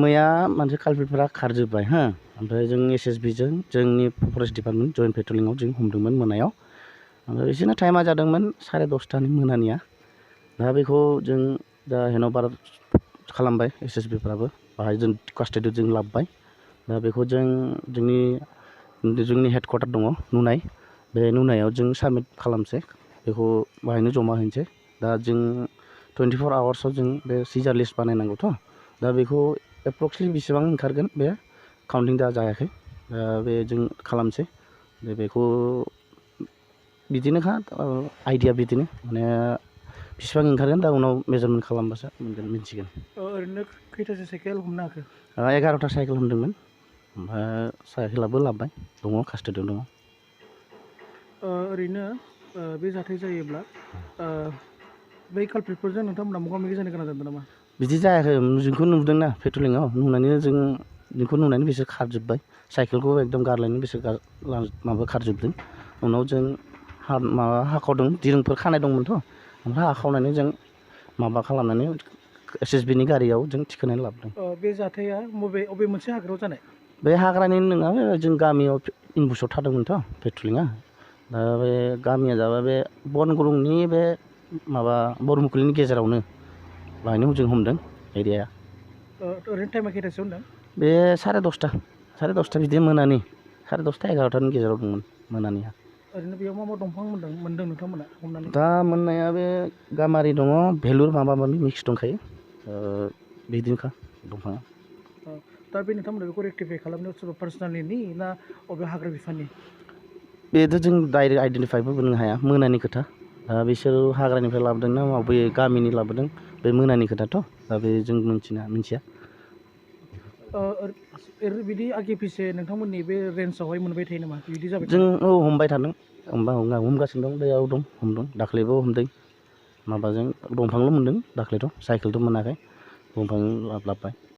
मैया मानसि कालपिटफोरा खारजोब्बाय हो ओमफ्राय जों एसएसबिजों जोंनि फरेस्ट डिपार्टमेन्ट जइन्ट पेट्रलिंआव जों हमदोंमोन मोनायाव ओमफ्राय बिसोरना टाइमा जादोंमोन 10:30 मोनानिया दा बेखौ जों दा हेन'बार खालामबाय एसएसबिफ्राबो बाहाय जों कास्टडियाव जों लाबोबाय दा बेखौ जों जोंनि हेडक्वार्टार दङ नुनाय बे नुनायाव जों साबमिट खालामसै बेखौ बाहायनो जमा होनोसै दा जों 24 आवार्सआव जों बे सिजार लिस्ट बानायनांगौथ' दा बेखौ एप्रक्सलि बेसेबां ओंखारगोन बे काउन्टिं दा जायाखै दा बे जों खालामसै बेखौ बिदिनोखा आइडिया बिदिनो माने बेसेबां ओंखारगोन दा उनाव मेजारमेन्ट खालामबासो मिन्थिगोन। ओरैनो खैथासो साइकेल हमनो हाखो? 11टा साइकेल हमदोंमोन ओमफ्राय साइकेलाबो लाबोबाय दङ कास्टडियाव दङ। ओरैनो बे जाथाय जायोब्ला बै कालपिटफोरजों नोंथांमोना मोगा मोगि जानो गोनां जादों नामा? बिदि जायाखै जोंखौ नुदोंना पेट्रलिंआव नुनानै जोंखौ नुनानै बिसोर खारजोब्बाय साइकेलखौ एकदम गारलायनो बिसोर माबा खारजोबदों उनाव जों माबा हाखावदों दिरुंफोर खानाय दंमोनथ' ओमफ्राय हाखावनानै जों माबा खालामनानै एसएसबिनि गारियाव जों थिखोनानै लाबोदों। बे जाथाया बबे मोनसे हाग्रायाव जानाय? बे हाग्रानि नङा जों गामियाव इनबुसआव थादोंमोनथ' पेट्रलिंआ दा बे गामिया जाबाय बे बनगुरुंनि बे माबा बरमुखुलिनि गेजेरावनो बाहायनो जों हमदों एरियाया। ओरैनो टाइमा खैथासोआव होनदों? बे 10:30 बिदि मोनानि 10:30 11टानि गेजेराव दंमोन मोनानिया। ओरैनो बेयाव मा दंफां मोनदों नोंथांमोना हमनानै? दा मोननाया बे गामारि दङ भेलुर माबा माबि मिक्स दंखायो बिदिनोखा दंफाङा। दा बे नोंथांमोना बेखौ रेक्टिफाइ खालामनायाव सोरबा पार्सनेलि ना अबे हाग्रा बिफाननि? बेथ' जों डाइरेक्ट आइडेन्टिफाइबो होनो हाया मोनानि खोथा दा बिसोर हाग्रानिफ्राय लाबोदों ना बे गामिनि लाबोदों बे मोनानि खोथाथ' दा बे जों मिन्थिया। बिदि आगे पिसे नोंथांमोननि बे रेन्जआवहाय मोनबाय थायो नामा बिदि जाबाय जों थानाय? हमबाय थादों हमगासिनो दं दैयाव दं हमदों दाख्लैबो हमदों माबाजों दंफांल' मोनदों दाख्लैथ' साइकेलथ' मोनाखै दंफां लाबोबाय।